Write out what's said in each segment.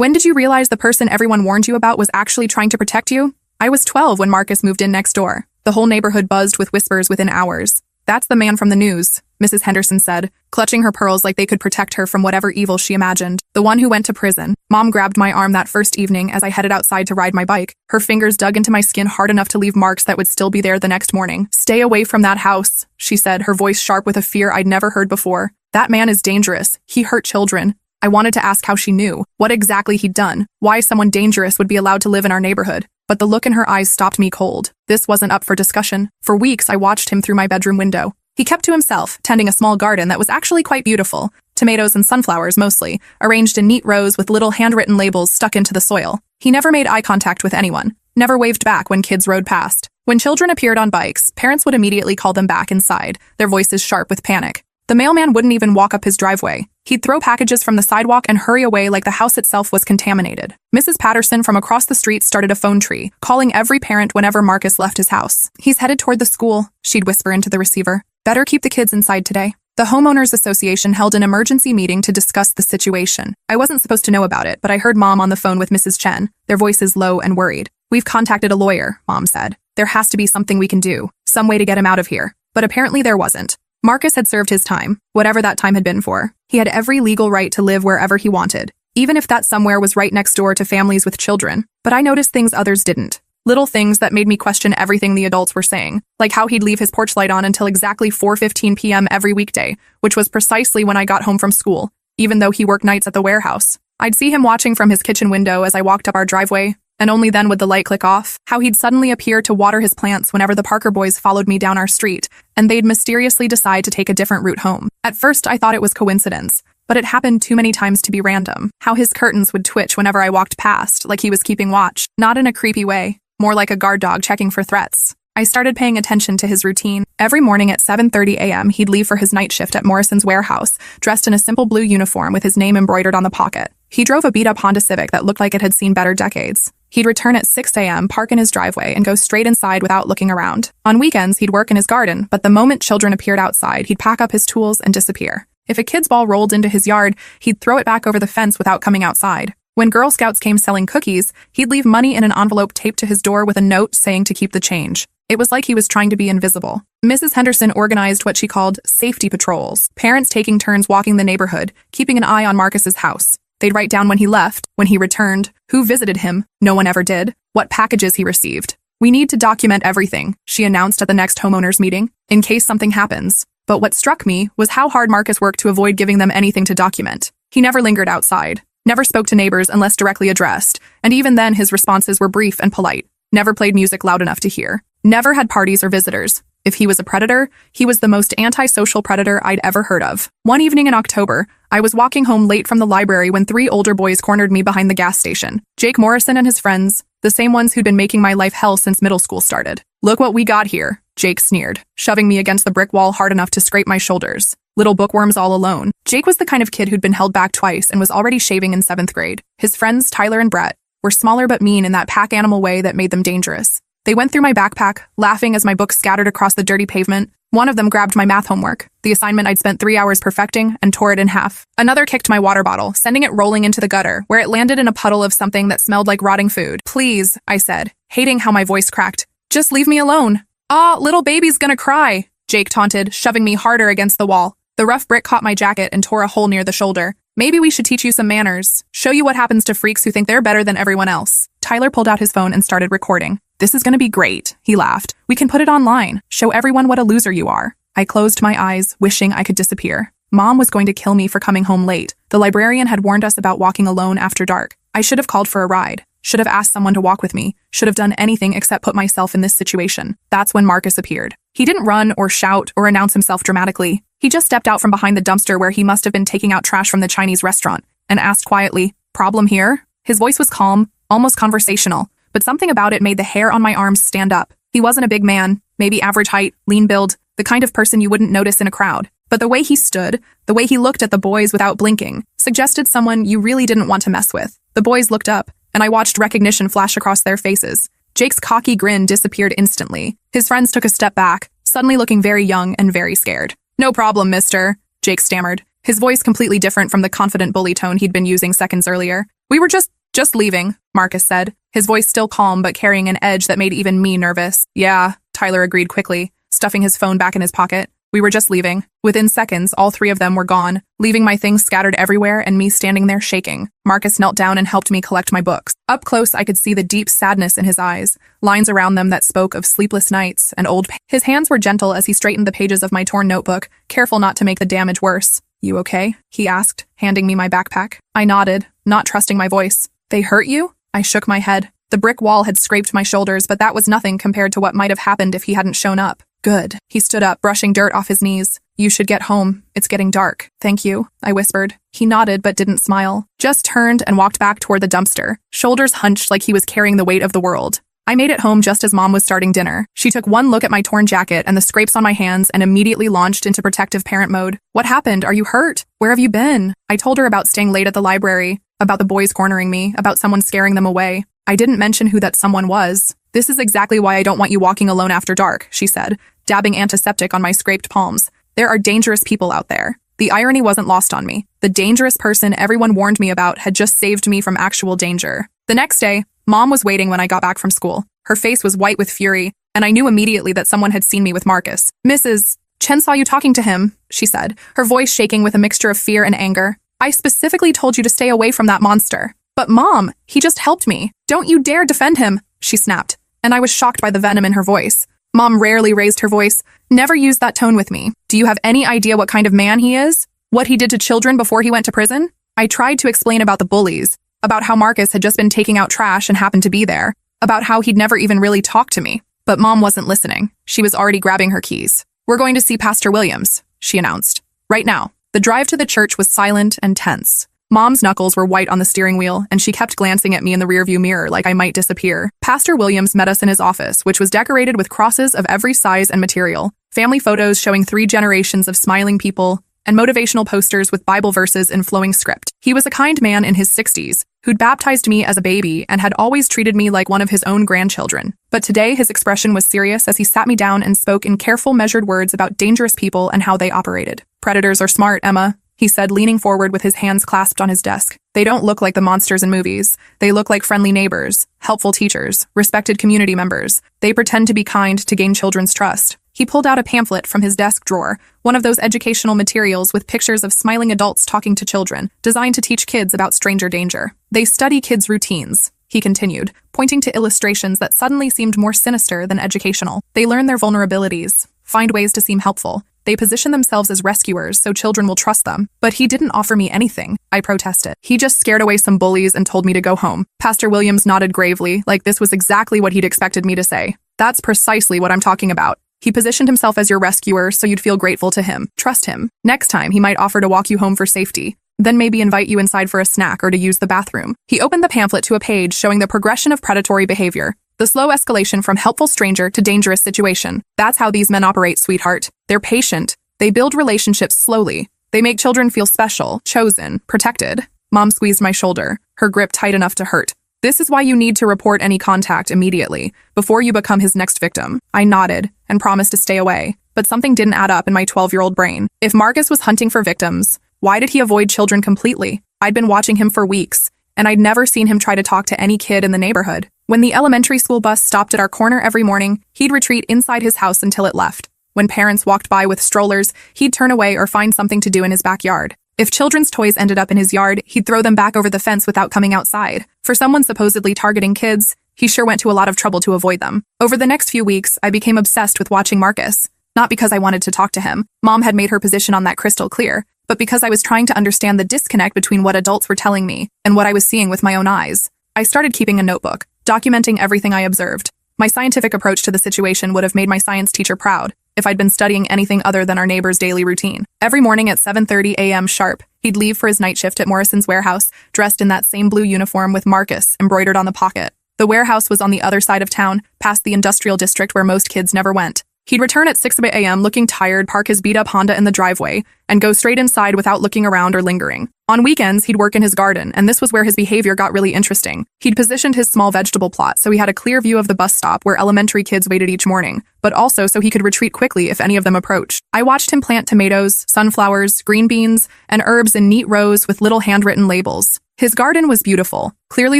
When did you realize the person everyone warned you about was actually trying to protect you? I was 12 when Marcus moved in next door. The whole neighborhood buzzed with whispers within hours. That's the man from the news, Mrs. Henderson said, clutching her pearls like they could protect her from whatever evil she imagined. The one who went to prison. Mom grabbed my arm that first evening as I headed outside to ride my bike. Her fingers dug into my skin hard enough to leave marks that would still be there the next morning. Stay away from that house, she said, her voice sharp with a fear I'd never heard before. That man is dangerous. He hurt children. I wanted to ask how she knew, what exactly he'd done, why someone dangerous would be allowed to live in our neighborhood. But the look in her eyes stopped me cold. This wasn't up for discussion. For weeks, I watched him through my bedroom window. He kept to himself, tending a small garden that was actually quite beautiful. Tomatoes and sunflowers, mostly, arranged in neat rows with little handwritten labels stuck into the soil. He never made eye contact with anyone, never waved back when kids rode past. When children appeared on bikes, parents would immediately call them back inside, their voices sharp with panic. The mailman wouldn't even walk up his driveway. He'd throw packages from the sidewalk and hurry away like the house itself was contaminated. Mrs. Patterson from across the street started a phone tree, calling every parent whenever Marcus left his house. He's headed toward the school, she'd whisper into the receiver. Better keep the kids inside today. The Homeowners Association held an emergency meeting to discuss the situation. I wasn't supposed to know about it, but I heard Mom on the phone with Mrs. Chen, their voices low and worried. We've contacted a lawyer, Mom said. There has to be something we can do, some way to get him out of here. But apparently there wasn't. Marcus had served his time, whatever that time had been for. He had every legal right to live wherever he wanted, even if that somewhere was right next door to families with children. But I noticed things others didn't. Little things that made me question everything the adults were saying, like how he'd leave his porch light on until exactly 4:15 p.m. every weekday, which was precisely when I got home from school, even though he worked nights at the warehouse. I'd see him watching from his kitchen window as I walked up our driveway, and only then would the light click off, how he'd suddenly appear to water his plants whenever the Parker boys followed me down our street, and they'd mysteriously decide to take a different route home. At first, I thought it was coincidence, but it happened too many times to be random. How his curtains would twitch whenever I walked past, like he was keeping watch, not in a creepy way, more like a guard dog checking for threats. I started paying attention to his routine. Every morning at 7:30 a.m., he'd leave for his night shift at Morrison's warehouse, dressed in a simple blue uniform with his name embroidered on the pocket. He drove a beat-up Honda Civic that looked like it had seen better decades. He'd return at 6 a.m., park in his driveway, and go straight inside without looking around. On weekends, he'd work in his garden, but the moment children appeared outside, he'd pack up his tools and disappear. If a kid's ball rolled into his yard, he'd throw it back over the fence without coming outside. When Girl Scouts came selling cookies, he'd leave money in an envelope taped to his door with a note saying to keep the change. It was like he was trying to be invisible. Mrs. Henderson organized what she called safety patrols, parents taking turns walking the neighborhood, keeping an eye on Marcus's house. They'd write down when he left, when he returned, who visited him, no one ever did, what packages he received. We need to document everything, she announced at the next homeowners meeting, in case something happens. But what struck me was how hard Marcus worked to avoid giving them anything to document. He never lingered outside, never spoke to neighbors unless directly addressed, and even then his responses were brief and polite. Never played music loud enough to hear. Never had parties or visitors. If he was a predator, he was the most antisocial predator I'd ever heard of. One evening in October, I was walking home late from the library when 3 older boys cornered me behind the gas station. Jake Morrison and his friends, the same ones who'd been making my life hell since middle school started. Look what we got here, Jake sneered, shoving me against the brick wall hard enough to scrape my shoulders. Little bookworms all alone. Jake was the kind of kid who'd been held back twice and was already shaving in 7th grade. His friends, Tyler and Brett, were smaller but mean in that pack animal way that made them dangerous. They went through my backpack, laughing as my books scattered across the dirty pavement. One of them grabbed my math homework, the assignment I'd spent 3 hours perfecting, and tore it in half. Another kicked my water bottle, sending it rolling into the gutter, where it landed in a puddle of something that smelled like rotting food. Please, I said, hating how my voice cracked. Just leave me alone. Ah, little baby's gonna cry, Jake taunted, shoving me harder against the wall. The rough brick caught my jacket and tore a hole near the shoulder. Maybe we should teach you some manners. Show you what happens to freaks who think they're better than everyone else. Tyler pulled out his phone and started recording. This is gonna be great, he laughed. We can put it online. Show everyone what a loser you are. I closed my eyes, wishing I could disappear. Mom was going to kill me for coming home late. The librarian had warned us about walking alone after dark. I should have called for a ride. Should have asked someone to walk with me. Should have done anything except put myself in this situation. That's when Marcus appeared. He didn't run or shout or announce himself dramatically. He just stepped out from behind the dumpster where he must have been taking out trash from the Chinese restaurant and asked quietly, "Problem here?" His voice was calm, almost conversational, but something about it made the hair on my arms stand up. He wasn't a big man, maybe average height, lean build, the kind of person you wouldn't notice in a crowd. But the way he stood, the way he looked at the boys without blinking, suggested someone you really didn't want to mess with. The boys looked up, and I watched recognition flash across their faces. Jake's cocky grin disappeared instantly. His friends took a step back, suddenly looking very young and very scared. "No problem, mister," Jake stammered, his voice completely different from the confident bully tone he'd been using seconds earlier. We were just leaving, Marcus said, his voice still calm but carrying an edge that made even me nervous. Yeah, Tyler agreed quickly, stuffing his phone back in his pocket. We were just leaving. Within seconds, all three of them were gone, leaving my things scattered everywhere and me standing there shaking. Marcus knelt down and helped me collect my books. Up close, I could see the deep sadness in his eyes, lines around them that spoke of sleepless nights and old pain. His hands were gentle as he straightened the pages of my torn notebook, careful not to make the damage worse. You okay? He asked, handing me my backpack. I nodded, not trusting my voice. They hurt you? I shook my head. The brick wall had scraped my shoulders, but that was nothing compared to what might have happened if he hadn't shown up. Good. He stood up, brushing dirt off his knees. You should get home. It's getting dark. Thank you, I whispered. He nodded but didn't smile, just turned and walked back toward the dumpster, shoulders hunched like he was carrying the weight of the world. I made it home just as Mom was starting dinner. She took one look at my torn jacket and the scrapes on my hands and immediately launched into protective parent mode. What happened? Are you hurt? Where have you been? I told her about staying late at the library, about the boys cornering me, about someone scaring them away. I didn't mention who that someone was. This is exactly why I don't want you walking alone after dark, she said, dabbing antiseptic on my scraped palms. There are dangerous people out there. The irony wasn't lost on me. The dangerous person everyone warned me about had just saved me from actual danger. The next day, Mom was waiting when I got back from school. Her face was white with fury, and I knew immediately that someone had seen me with Marcus. Mrs. Chen saw you talking to him, she said, her voice shaking with a mixture of fear and anger. I specifically told you to stay away from that monster. But Mom, he just helped me. Don't you dare defend him, she snapped, and I was shocked by the venom in her voice. Mom rarely raised her voice. Never use that tone with me. Do you have any idea what kind of man he is? What he did to children before he went to prison? I tried to explain about the bullies, about how Marcus had just been taking out trash and happened to be there, about how he'd never even really talked to me. But Mom wasn't listening. She was already grabbing her keys. We're going to see Pastor Williams, she announced. Right now. The drive to the church was silent and tense. Mom's knuckles were white on the steering wheel, and she kept glancing at me in the rearview mirror like I might disappear. Pastor Williams met us in his office, which was decorated with crosses of every size and material, family photos showing 3 generations of smiling people, and motivational posters with Bible verses in flowing script. He was a kind man in his 60s, who'd baptized me as a baby and had always treated me like one of his own grandchildren. But today his expression was serious as he sat me down and spoke in careful, measured words about dangerous people and how they operated. Predators are smart, Emma, he said, leaning forward with his hands clasped on his desk. They don't look like the monsters in movies. They look like friendly neighbors, helpful teachers, respected community members. They pretend to be kind to gain children's trust. He pulled out a pamphlet from his desk drawer, one of those educational materials with pictures of smiling adults talking to children, designed to teach kids about stranger danger. They study kids' routines, he continued, pointing to illustrations that suddenly seemed more sinister than educational. They learn their vulnerabilities, find ways to seem helpful. They position themselves as rescuers so children will trust them. But he didn't offer me anything, I protested. He just scared away some bullies and told me to go home. Pastor Williams nodded gravely, like this was exactly what he'd expected me to say. That's precisely what I'm talking about. He positioned himself as your rescuer so you'd feel grateful to him. Trust him. Next time, he might offer to walk you home for safety. Then maybe invite you inside for a snack or to use the bathroom. He opened the pamphlet to a page showing the progression of predatory behavior. The slow escalation from helpful stranger to dangerous situation. That's how these men operate, sweetheart. They're patient. They build relationships slowly. They make children feel special, chosen, protected. Mom squeezed my shoulder, her grip tight enough to hurt. This is why you need to report any contact immediately, before you become his next victim. I nodded and promised to stay away, but something didn't add up in my 12-year-old brain. If Marcus was hunting for victims, why did he avoid children completely? I'd been watching him for weeks, and I'd never seen him try to talk to any kid in the neighborhood. When the elementary school bus stopped at our corner every morning, he'd retreat inside his house until it left. When parents walked by with strollers, he'd turn away or find something to do in his backyard. If children's toys ended up in his yard, he'd throw them back over the fence without coming outside. For someone supposedly targeting kids, he sure went to a lot of trouble to avoid them. Over the next few weeks, I became obsessed with watching Marcus. Not because I wanted to talk to him. Mom had made her position on that crystal clear, but because I was trying to understand the disconnect between what adults were telling me and what I was seeing with my own eyes. I started keeping a notebook, documenting everything I observed. My scientific approach to the situation would have made my science teacher proud if I'd been studying anything other than our neighbor's daily routine. Every morning at 7:30 a.m. sharp, he'd leave for his night shift at Morrison's warehouse, dressed in that same blue uniform with Marcus embroidered on the pocket. The warehouse was on the other side of town, past the industrial district where most kids never went. He'd return at 6 a.m. looking tired, park his beat-up Honda in the driveway, and go straight inside without looking around or lingering. On weekends, he'd work in his garden, and this was where his behavior got really interesting. He'd positioned his small vegetable plot so he had a clear view of the bus stop where elementary kids waited each morning, but also so he could retreat quickly if any of them approached. I watched him plant tomatoes, sunflowers, green beans, and herbs in neat rows with little handwritten labels. His garden was beautiful, clearly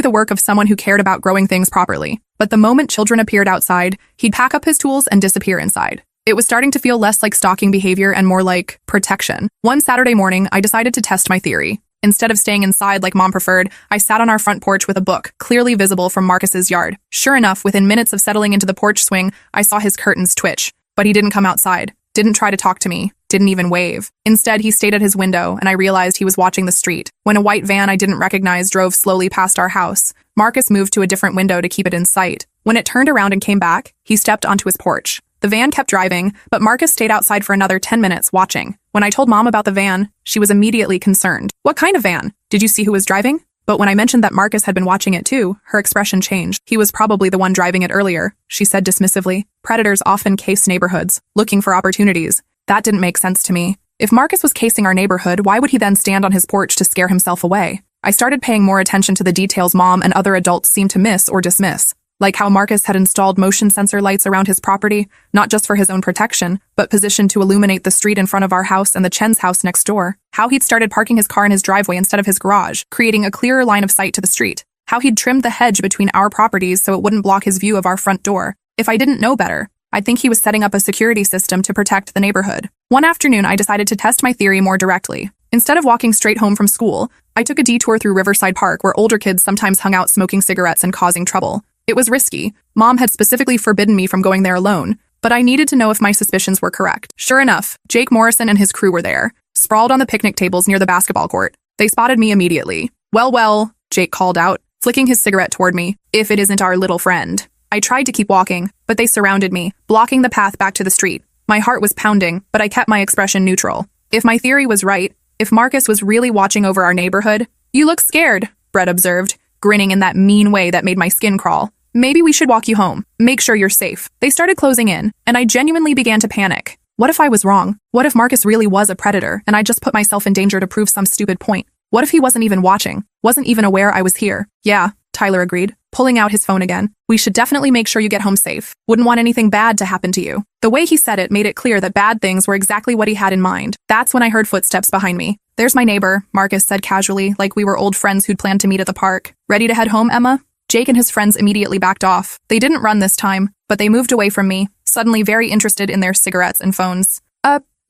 the work of someone who cared about growing things properly. But the moment children appeared outside, he'd pack up his tools and disappear inside. It was starting to feel less like stalking behavior and more like protection. One Saturday morning, I decided to test my theory. Instead of staying inside like Mom preferred, I sat on our front porch with a book, clearly visible from Marcus's yard. Sure enough, within minutes of settling into the porch swing, I saw his curtains twitch. But he didn't come outside, didn't try to talk to me, didn't even wave. Instead, he stayed at his window, and I realized he was watching the street. When a white van I didn't recognize drove slowly past our house, Marcus moved to a different window to keep it in sight. When it turned around and came back, he stepped onto his porch. The van kept driving, but Marcus stayed outside for another 10 minutes watching. When I told Mom about the van, she was immediately concerned. What kind of van? Did you see who was driving? But when I mentioned that Marcus had been watching it too, her expression changed. He was probably the one driving it earlier, she said dismissively. Predators often case neighborhoods, looking for opportunities. That didn't make sense to me. If Marcus was casing our neighborhood, why would he then stand on his porch to scare himself away? I started paying more attention to the details Mom and other adults seemed to miss or dismiss. Like how Marcus had installed motion sensor lights around his property, not just for his own protection, but positioned to illuminate the street in front of our house and the Chen's house next door. How he'd started parking his car in his driveway instead of his garage, creating a clearer line of sight to the street. How he'd trimmed the hedge between our properties so it wouldn't block his view of our front door. If I didn't know better, I'd think he was setting up a security system to protect the neighborhood. One afternoon, I decided to test my theory more directly. Instead of walking straight home from school, I took a detour through Riverside Park where older kids sometimes hung out smoking cigarettes and causing trouble. It was risky. Mom had specifically forbidden me from going there alone, but I needed to know if my suspicions were correct. Sure enough, Jake Morrison and his crew were there, sprawled on the picnic tables near the basketball court. They spotted me immediately. Well, Jake called out, flicking his cigarette toward me, if it isn't our little friend. I tried to keep walking, but they surrounded me, blocking the path back to the street. My heart was pounding, but I kept my expression neutral. If my theory was right, if Marcus was really watching over our neighborhood, "You look scared," Brett observed, grinning in that mean way that made my skin crawl. "Maybe we should walk you home. Make sure you're safe." They started closing in, and I genuinely began to panic. What if I was wrong? What if Marcus really was a predator, and I just put myself in danger to prove some stupid point? What if he wasn't even watching? Wasn't even aware I was here? Yeah, Tyler agreed, pulling out his phone again. "We should definitely make sure you get home safe. Wouldn't want anything bad to happen to you." The way he said it made it clear that bad things were exactly what he had in mind. That's when I heard footsteps behind me. "There's my neighbor," Marcus said casually, like we were old friends who'd planned to meet at the park. "Ready to head home, Emma?" Jake and his friends immediately backed off. They didn't run this time, but they moved away from me, suddenly very interested in their cigarettes and phones.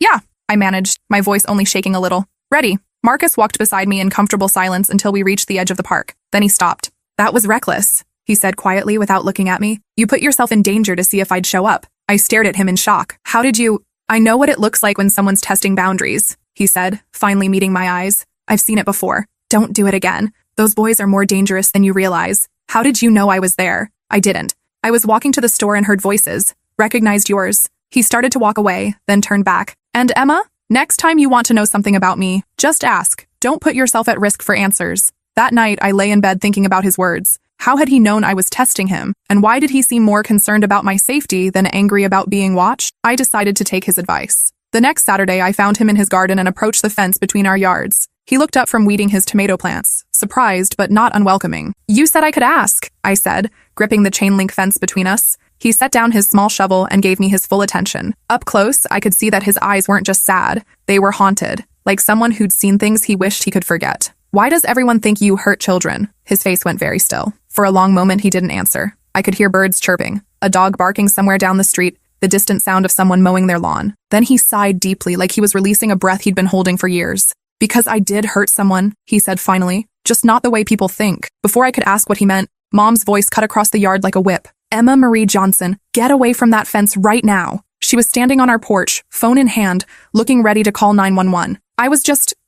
Yeah, I managed, my voice only shaking a little. "Ready." Marcus walked beside me in comfortable silence until we reached the edge of the park. Then he stopped. "That was reckless," he said quietly without looking at me. "You put yourself in danger to see if I'd show up." I stared at him in shock. "How did you—" "I know what it looks like when someone's testing boundaries," he said, finally meeting my eyes. "I've seen it before. Don't do it again. Those boys are more dangerous than you realize." "How did you know I was there?" "I didn't. I was walking to the store and heard voices. Recognized yours." He started to walk away, then turned back. "And Emma? Next time you want to know something about me, just ask. Don't put yourself at risk for answers." That night, I lay in bed thinking about his words. How had he known I was testing him? And why did he seem more concerned about my safety than angry about being watched? I decided to take his advice. The next Saturday, I found him in his garden and approached the fence between our yards. He looked up from weeding his tomato plants, surprised but not unwelcoming. "You said I could ask," I said, gripping the chain-link fence between us. He set down his small shovel and gave me his full attention. Up close, I could see that his eyes weren't just sad. They were haunted, like someone who'd seen things he wished he could forget. "Why does everyone think you hurt children?" His face went very still. For a long moment, he didn't answer. I could hear birds chirping, a dog barking somewhere down the street, the distant sound of someone mowing their lawn. Then he sighed deeply, like he was releasing a breath he'd been holding for years. "Because I did hurt someone," he said finally, "just not the way people think." Before I could ask what he meant, Mom's voice cut across the yard like a whip. "Emma Marie Johnson, get away from that fence right now." She was standing on our porch, phone in hand, looking ready to call 911.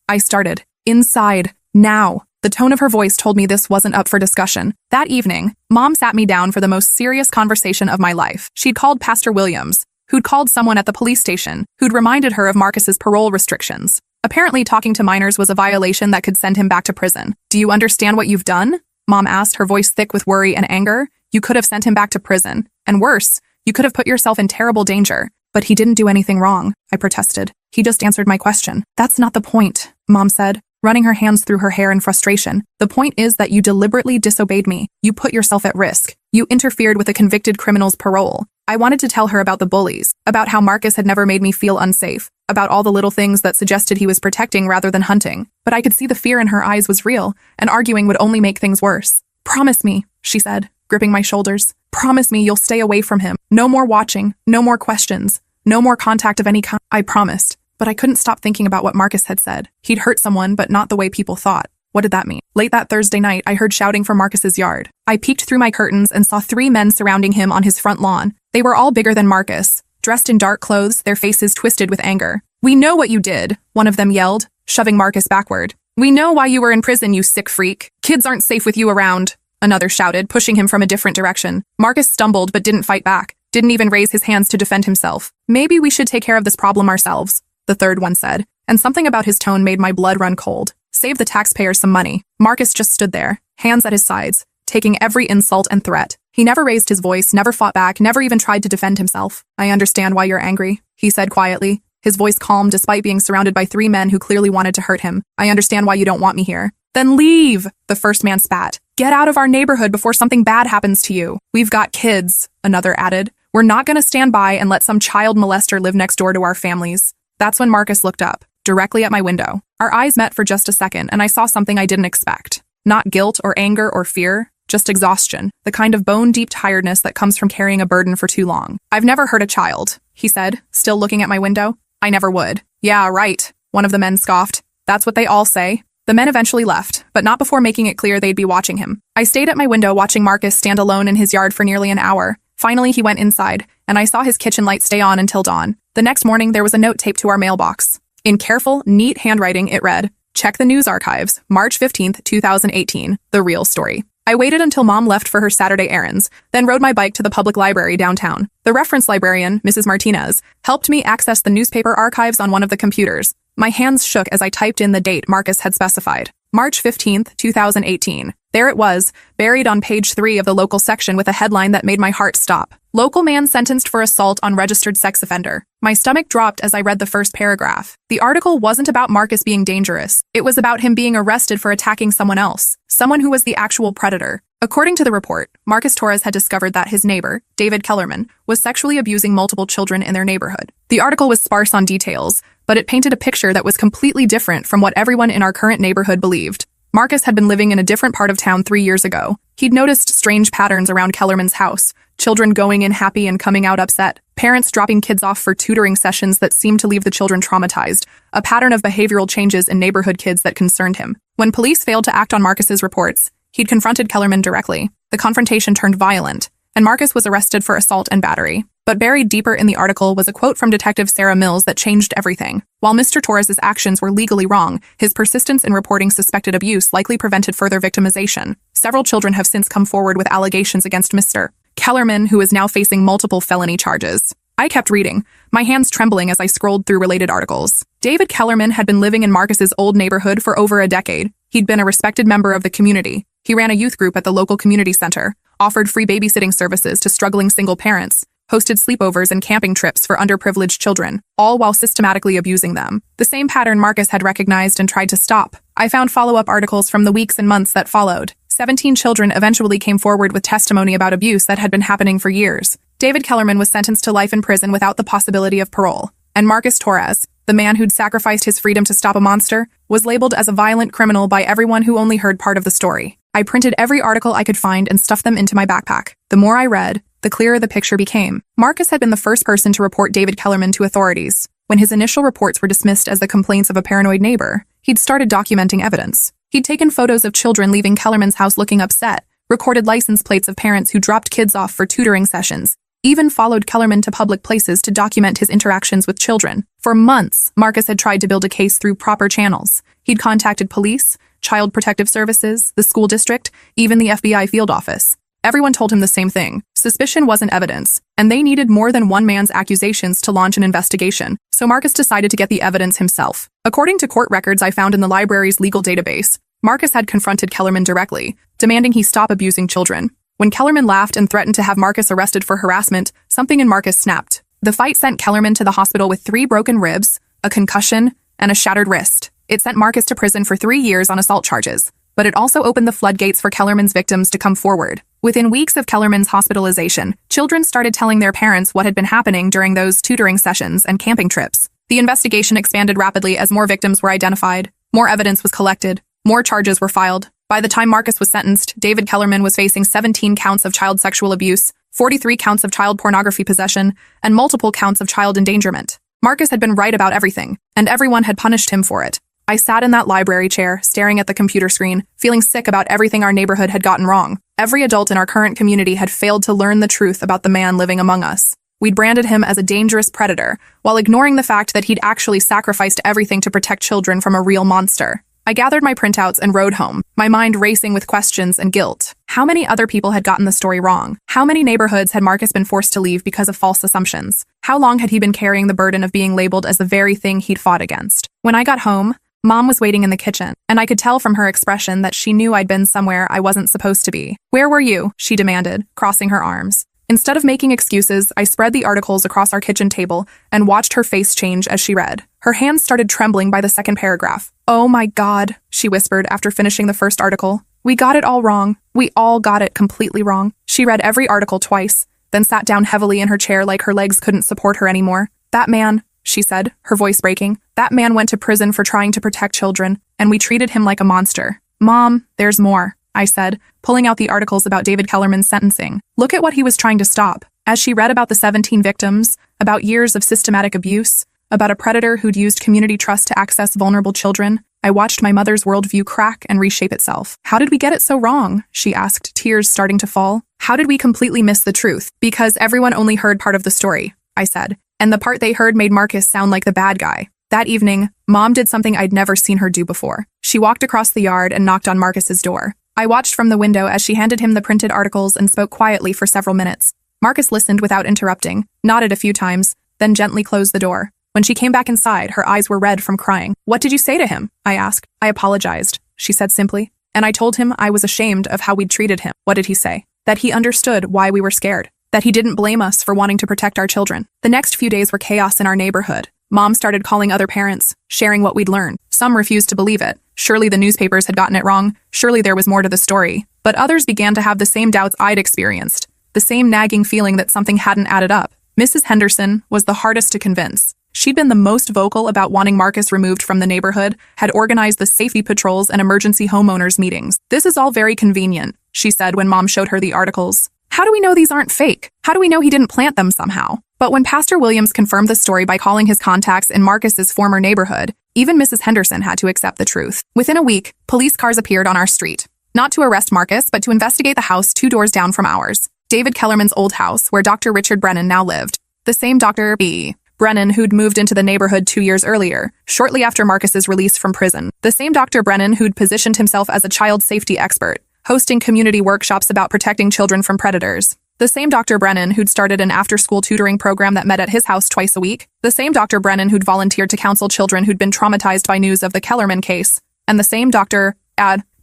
I started. "Inside. Now." The tone of her voice told me this wasn't up for discussion. That evening, Mom sat me down for the most serious conversation of my life. She'd called Pastor Williams, who'd called someone at the police station, who'd reminded her of Marcus's parole restrictions. Apparently, talking to minors was a violation that could send him back to prison. "Do you understand what you've done?" Mom asked, her voice thick with worry and anger. "You could have sent him back to prison. And worse, you could have put yourself in terrible danger." "But he didn't do anything wrong," I protested. "He just answered my question." "That's not the point," Mom said, running her hands through her hair in frustration. "The point is that you deliberately disobeyed me. You put yourself at risk. You interfered with a convicted criminal's parole. I wanted to tell her about the bullies, about how Marcus had never made me feel unsafe, about all the little things that suggested he was protecting rather than hunting. But I could see the fear in her eyes was real, and arguing would only make things worse. Promise me, she said, gripping my shoulders. Promise me you'll stay away from him. No more watching, no more questions, no more contact of any kind. I promised, but I couldn't stop thinking about what Marcus had said. He'd hurt someone, but not the way people thought. What did that mean? Late that Thursday night, I heard shouting from Marcus's yard. I peeked through my curtains and saw 3 men surrounding him on his front lawn. They were all bigger than Marcus, dressed in dark clothes, their faces twisted with anger. "We know what you did," one of them yelled, shoving Marcus backward. "We know why you were in prison, you sick freak. Kids aren't safe with you around," another shouted, pushing him from a different direction. Marcus stumbled but didn't fight back, didn't even raise his hands to defend himself. "Maybe we should take care of this problem ourselves," the third one said, and something about his tone made my blood run cold. Save the taxpayers some money. Marcus just stood there, hands at his sides, taking every insult and threat. He never raised his voice, never fought back, never even tried to defend himself. "I understand why you're angry," he said quietly, his voice calm despite being surrounded by 3 men who clearly wanted to hurt him. "I understand why you don't want me here." "Then leave," the first man spat. "Get out of our neighborhood before something bad happens to you." "We've got kids," another added. "We're not going to stand by and let some child molester live next door to our families." That's when Marcus looked up, directly at my window. Our eyes met for just a second, and I saw something I didn't expect. Not guilt or anger or fear, just exhaustion, the kind of bone-deep tiredness that comes from carrying a burden for too long. "I've never hurt a child," he said, still looking at my window. "I never would." "Yeah, right," one of the men scoffed. "That's what they all say." The men eventually left, but not before making it clear they'd be watching him. I stayed at my window watching Marcus stand alone in his yard for nearly an hour. Finally, he went inside, and I saw his kitchen light stay on until dawn. The next morning, there was a note taped to our mailbox. In careful, neat handwriting, it read, "Check the news archives, March 15th, 2018, the real story." I waited until Mom left for her Saturday errands, then rode my bike to the public library downtown. The reference librarian, Mrs. Martinez, helped me access the newspaper archives on one of the computers. My hands shook as I typed in the date Marcus had specified. March 15th, 2018. There it was, buried on page 3 of the local section with a headline that made my heart stop. "Local man sentenced for assault on registered sex offender." My stomach dropped as I read the first paragraph. The article wasn't about Marcus being dangerous. It was about him being arrested for attacking someone else, someone who was the actual predator. According to the report, Marcus Torres had discovered that his neighbor, David Kellerman, was sexually abusing multiple children in their neighborhood. The article was sparse on details, but it painted a picture that was completely different from what everyone in our current neighborhood believed. Marcus had been living in a different part of town 3 years ago. He'd noticed strange patterns around Kellerman's house, children going in happy and coming out upset, parents dropping kids off for tutoring sessions that seemed to leave the children traumatized, a pattern of behavioral changes in neighborhood kids that concerned him. When police failed to act on Marcus's reports, he'd confronted Kellerman directly. The confrontation turned violent, and Marcus was arrested for assault and battery. But buried deeper in the article was a quote from Detective Sarah Mills that changed everything. While Mr. Torres's actions were legally wrong, his persistence in reporting suspected abuse likely prevented further victimization. Several children have since come forward with allegations against Mr. Kellerman, who is now facing multiple felony charges. I kept reading, my hands trembling as I scrolled through related articles. David Kellerman had been living in Marcus's old neighborhood for over a decade. He'd been a respected member of the community. He ran a youth group at the local community center, offered free babysitting services to struggling single parents, hosted sleepovers and camping trips for underprivileged children, all while systematically abusing them. The same pattern Marcus had recognized and tried to stop. I found follow-up articles from the weeks and months that followed. 17 children eventually came forward with testimony about abuse that had been happening for years. David Kellerman was sentenced to life in prison without the possibility of parole. And Marcus Torres, the man who'd sacrificed his freedom to stop a monster, was labeled as a violent criminal by everyone who only heard part of the story. I printed every article I could find and stuffed them into my backpack. The more I read, the clearer the picture became. Marcus had been the first person to report David Kellerman to authorities. When his initial reports were dismissed as the complaints of a paranoid neighbor, he'd started documenting evidence. He'd taken photos of children leaving Kellerman's house looking upset, recorded license plates of parents who dropped kids off for tutoring sessions, even followed Kellerman to public places to document his interactions with children. For months, Marcus had tried to build a case through proper channels. He'd contacted police, Child Protective Services, the school district, even the FBI field office. Everyone told him the same thing. Suspicion wasn't evidence, and they needed more than one man's accusations to launch an investigation, so Marcus decided to get the evidence himself. According to court records I found in the library's legal database, Marcus had confronted Kellerman directly, demanding he stop abusing children. When Kellerman laughed and threatened to have Marcus arrested for harassment, something in Marcus snapped. The fight sent Kellerman to the hospital with 3 broken ribs, a concussion, and a shattered wrist. It sent Marcus to prison for 3 years on assault charges. but it also opened the floodgates for Kellerman's victims to come forward. Within weeks of Kellerman's hospitalization, children started telling their parents what had been happening during those tutoring sessions and camping trips. The investigation expanded rapidly as more victims were identified, more evidence was collected, more charges were filed. By the time Marcus was sentenced, David Kellerman was facing 17 counts of child sexual abuse, 43 counts of child pornography possession, and multiple counts of child endangerment. Marcus had been right about everything, and everyone had punished him for it. I sat in that library chair, staring at the computer screen, feeling sick about everything our neighborhood had gotten wrong. Every adult in our current community had failed to learn the truth about the man living among us. We'd branded him as a dangerous predator, while ignoring the fact that he'd actually sacrificed everything to protect children from a real monster. I gathered my printouts and rode home, my mind racing with questions and guilt. How many other people had gotten the story wrong? How many neighborhoods had Marcus been forced to leave because of false assumptions? How long had he been carrying the burden of being labeled as the very thing he'd fought against? When I got home, Mom was waiting in the kitchen, and I could tell from her expression that she knew I'd been somewhere I wasn't supposed to be. "Where were you?" she demanded, crossing her arms. Instead of making excuses, I spread the articles across our kitchen table and watched her face change as she read. Her hands started trembling by the second paragraph. "Oh my God," she whispered after finishing the first article. "We got it all wrong. We all got it completely wrong." She read every article twice, then sat down heavily in her chair like her legs couldn't support her anymore. "That man," she said, her voice breaking, "that man went to prison for trying to protect children, and we treated him like a monster." "Mom, there's more," I said, pulling out the articles about David Kellerman's sentencing. "Look at what he was trying to stop." As she read about the 17 victims, about years of systematic abuse, about a predator who'd used community trust to access vulnerable children, I watched my mother's worldview crack and reshape itself. "How did we get it so wrong?" she asked, tears starting to fall. "How did we completely miss the truth?" "Because everyone only heard part of the story," I said, and the part they heard made Marcus sound like the bad guy. That evening, Mom did something I'd never seen her do before. She walked across the yard and knocked on Marcus's door. I watched from the window as she handed him the printed articles and spoke quietly for several minutes. Marcus listened without interrupting, nodded a few times, then gently closed the door. When she came back inside, her eyes were red from crying. "What did you say to him?" I asked. "I apologized," she said simply. "And I told him I was ashamed of how we'd treated him." "What did he say?" "That he understood why we were scared. That he didn't blame us for wanting to protect our children." The next few days were chaos in our neighborhood. Mom started calling other parents, sharing what we'd learned. Some refused to believe it. Surely the newspapers had gotten it wrong. Surely there was more to the story. But others began to have the same doubts I'd experienced, the same nagging feeling that something hadn't added up. Mrs. Henderson was the hardest to convince. She'd been the most vocal about wanting Marcus removed from the neighborhood, had organized the safety patrols and emergency homeowners meetings. "This is all very convenient," she said when Mom showed her the articles. "How do we know these aren't fake? How do we know he didn't plant them somehow?" But when Pastor Williams confirmed the story by calling his contacts in Marcus's former neighborhood, even Mrs. Henderson had to accept the truth. Within a week, police cars appeared on our street. Not to arrest Marcus, but to investigate the house 2 doors down from ours. David Kellerman's old house, where Dr. Richard Brennan now lived. The same Dr. B. Brennan who'd moved into the neighborhood 2 years earlier, shortly after Marcus's release from prison. The same Dr. Brennan who'd positioned himself as a child safety expert, hosting community workshops about protecting children from predators. The same Dr. Brennan who'd started an after-school tutoring program that met at his house twice a week. The same Dr. Brennan who'd volunteered to counsel children who'd been traumatized by news of the Kellerman case. And the same Dr.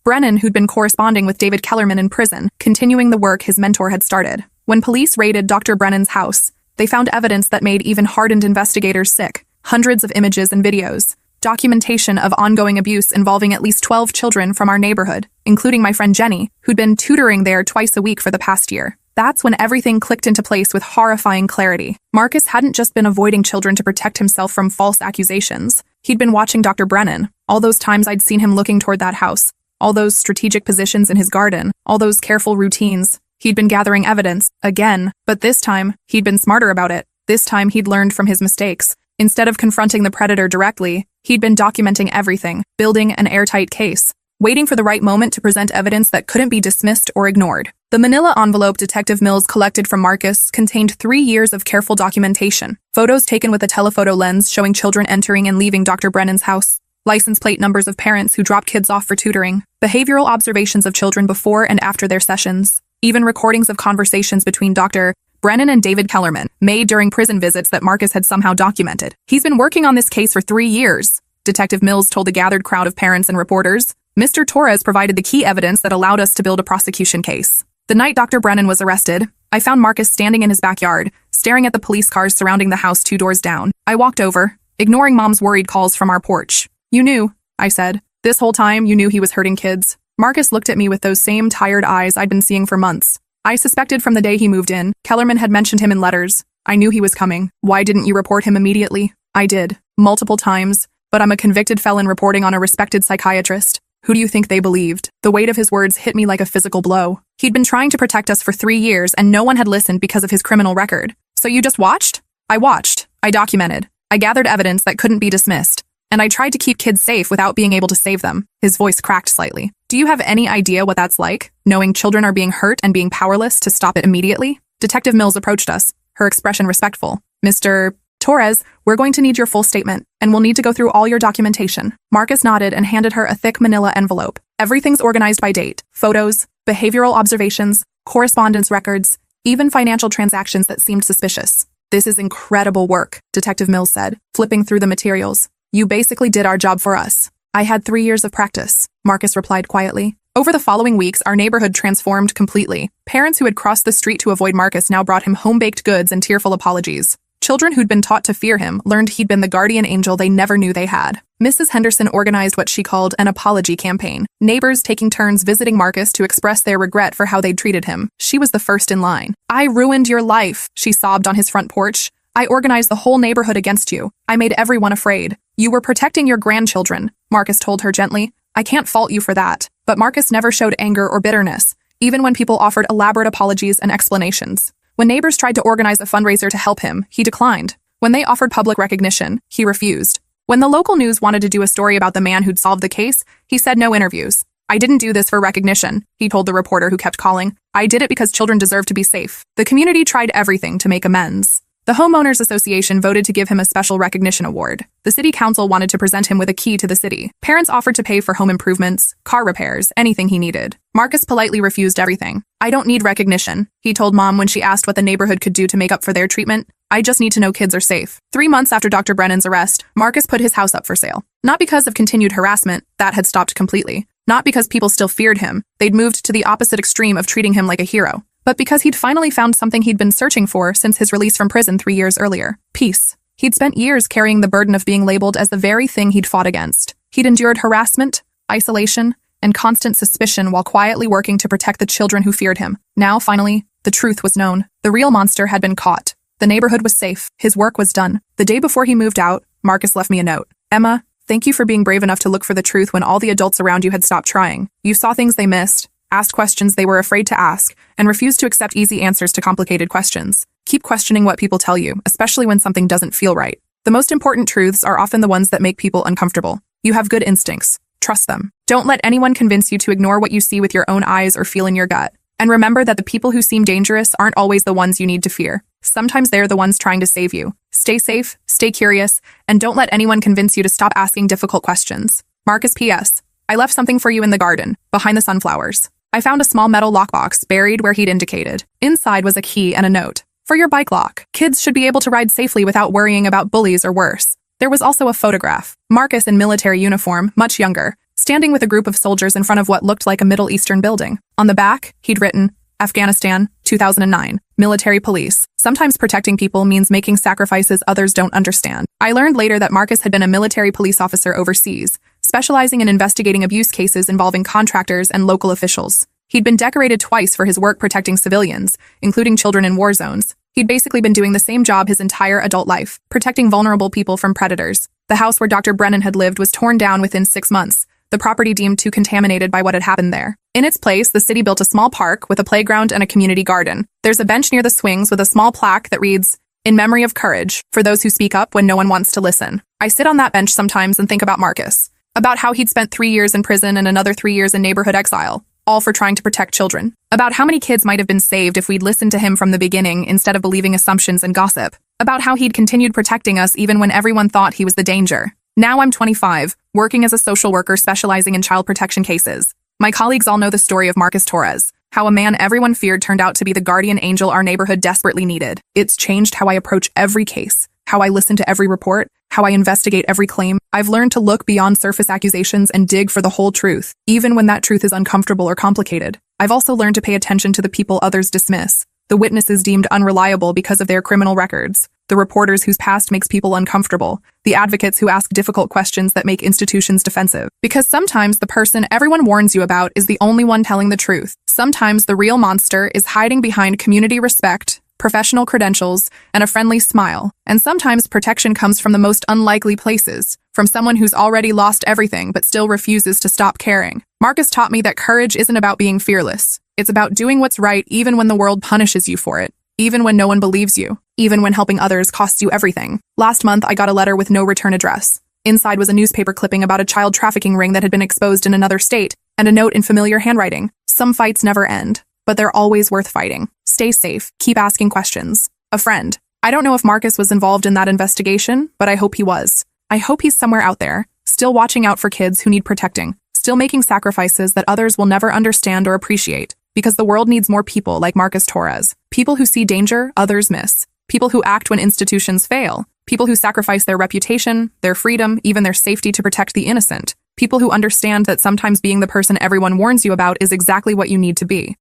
Brennan who'd been corresponding with David Kellerman in prison, continuing the work his mentor had started. When police raided Dr. Brennan's house, they found evidence that made even hardened investigators sick. Hundreds of images and videos. Documentation of ongoing abuse involving at least 12 children from our neighborhood, including my friend Jenny, who'd been tutoring there twice a week for the past year. That's when everything clicked into place with horrifying clarity. Marcus hadn't just been avoiding children to protect himself from false accusations. He'd been watching Dr. Brennan. All those times I'd seen him looking toward that house. All those strategic positions in his garden. All those careful routines. He'd been gathering evidence, again, but this time, he'd been smarter about it. This time, he'd learned from his mistakes. Instead of confronting the predator directly, he'd been documenting everything, building an airtight case, waiting for the right moment to present evidence that couldn't be dismissed or ignored. The manila envelope Detective Mills collected from Marcus contained 3 years of careful documentation. Photos taken with a telephoto lens showing children entering and leaving Dr. Brennan's house. License plate numbers of parents who dropped kids off for tutoring. Behavioral observations of children before and after their sessions. Even recordings of conversations between Dr. Brennan and David Kellerman, made during prison visits that Marcus had somehow documented. He's been working on this case for 3 years, Detective Mills told the gathered crowd of parents and reporters. Mr. Torres provided the key evidence that allowed us to build a prosecution case. The night Dr. Brennan was arrested, I found Marcus standing in his backyard, staring at the police cars surrounding the house 2 doors down. I walked over, ignoring Mom's worried calls from our porch. "You knew," I said. "This whole time you knew he was hurting kids." Marcus looked at me with those same tired eyes I'd been seeing for months. I suspected from the day he moved in. Kellerman had mentioned him in letters. I knew he was coming. Why didn't you report him immediately? I did. Multiple times. But I'm a convicted felon reporting on a respected psychiatrist. Who do you think they believed? The weight of his words hit me like a physical blow. He'd been trying to protect us for 3 years and no one had listened because of his criminal record. So you just watched? I watched. I documented. I gathered evidence that couldn't be dismissed. And I tried to keep kids safe without being able to save them. His voice cracked slightly. Do you have any idea what that's like? Knowing children are being hurt and being powerless to stop it immediately? Detective Mills approached us, her expression respectful. Mr. Torres, we're going to need your full statement, and we'll need to go through all your documentation. Marcus nodded and handed her a thick manila envelope. Everything's organized by date. Photos, behavioral observations, correspondence records, even financial transactions that seemed suspicious. This is incredible work, Detective Mills said, flipping through the materials. You basically did our job for us. I had 3 years of practice, Marcus replied quietly. Over the following weeks, our neighborhood transformed completely. Parents who had crossed the street to avoid Marcus now brought him home-baked goods and tearful apologies. Children who'd been taught to fear him learned he'd been the guardian angel they never knew they had. Mrs. Henderson organized what she called an apology campaign, neighbors taking turns visiting Marcus to express their regret for how they'd treated him. She was the first in line. I ruined your life, she sobbed on his front porch. I organized the whole neighborhood against you. I made everyone afraid. You were protecting your grandchildren, Marcus told her gently. I can't fault you for that. But Marcus never showed anger or bitterness, even when people offered elaborate apologies and explanations. When neighbors tried to organize a fundraiser to help him, he declined. When they offered public recognition, he refused. When the local news wanted to do a story about the man who'd solved the case, he said no interviews. I didn't do this for recognition, he told the reporter who kept calling. I did it because children deserve to be safe. The community tried everything to make amends. The Homeowners Association voted to give him a special recognition award. The city council wanted to present him with a key to the city. Parents offered to pay for home improvements, car repairs, anything he needed. Marcus politely refused everything. I don't need recognition, he told Mom when she asked what the neighborhood could do to make up for their treatment. I just need to know kids are safe. 3 months after Dr. Brennan's arrest, Marcus put his house up for sale. Not because of continued harassment, that had stopped completely. Not because people still feared him, they'd moved to the opposite extreme of treating him like a hero. But because he'd finally found something he'd been searching for since his release from prison 3 years earlier. Peace. He'd spent years carrying the burden of being labeled as the very thing he'd fought against. He'd endured harassment, isolation, and constant suspicion while quietly working to protect the children who feared him. Now, finally, the truth was known. The real monster had been caught. The neighborhood was safe. His work was done. The day before he moved out, Marcus left me a note. Emma, thank you for being brave enough to look for the truth when all the adults around you had stopped trying. You saw things they missed, asked questions they were afraid to ask, and refused to accept easy answers to complicated questions. Keep questioning what people tell you, especially when something doesn't feel right. The most important truths are often the ones that make people uncomfortable. You have good instincts. Trust them. Don't let anyone convince you to ignore what you see with your own eyes or feel in your gut. And remember that the people who seem dangerous aren't always the ones you need to fear. Sometimes they're the ones trying to save you. Stay safe, stay curious, and don't let anyone convince you to stop asking difficult questions. Marcus P.S. I left something for you in the garden, behind the sunflowers. I found a small metal lockbox buried where he'd indicated. Inside was a key and a note. For your bike lock. Kids should be able to ride safely without worrying about bullies or worse. There was also a photograph. Marcus in military uniform, much younger, standing with a group of soldiers in front of what looked like a Middle Eastern building. On the back, he'd written, Afghanistan, 2009, military police. Sometimes protecting people means making sacrifices others don't understand. I learned later that Marcus had been a military police officer overseas, specializing in investigating abuse cases involving contractors and local officials. He'd been decorated twice for his work protecting civilians, including children in war zones. He'd basically been doing the same job his entire adult life, protecting vulnerable people from predators. The house where Dr. Brennan had lived was torn down within 6 months, the property deemed too contaminated by what had happened there. In its place, the city built a small park with a playground and a community garden. There's a bench near the swings with a small plaque that reads, In memory of courage, for those who speak up when no one wants to listen. I sit on that bench sometimes and think about Marcus, about how he'd spent 3 years in prison and another 3 years in neighborhood exile, all for trying to protect children. About how many kids might have been saved if we'd listened to him from the beginning instead of believing assumptions and gossip. About how he'd continued protecting us even when everyone thought he was the danger. Now I'm 25, working as a social worker specializing in child protection cases. My colleagues all know the story of Marcus Torres, how a man everyone feared turned out to be the guardian angel our neighborhood desperately needed. It's changed how I approach every case, how I listen to every report, how I investigate every claim. I've learned to look beyond surface accusations and dig for the whole truth, even when that truth is uncomfortable or complicated. I've also learned to pay attention to the people others dismiss, the witnesses deemed unreliable because of their criminal records, the reporters whose past makes people uncomfortable, the advocates who ask difficult questions that make institutions defensive. Because sometimes the person everyone warns you about is the only one telling the truth. Sometimes the real monster is hiding behind community respect, professional credentials, and a friendly smile. And sometimes protection comes from the most unlikely places, from someone who's already lost everything but still refuses to stop caring. Marcus taught me that courage isn't about being fearless. It's about doing what's right even when the world punishes you for it, even when no one believes you, even when helping others costs you everything. Last month, I got a letter with no return address. Inside was a newspaper clipping about a child trafficking ring that had been exposed in another state, and a note in familiar handwriting. Some fights never end, but they're always worth fighting. Stay safe. Keep asking questions. A friend. I don't know if Marcus was involved in that investigation, but I hope he was. I hope he's somewhere out there, still watching out for kids who need protecting, still making sacrifices that others will never understand or appreciate, because the world needs more people like Marcus Torres. People who see danger others miss. People who act when institutions fail. People who sacrifice their reputation, their freedom, even their safety to protect the innocent. People who understand that sometimes being the person everyone warns you about is exactly what you need to be.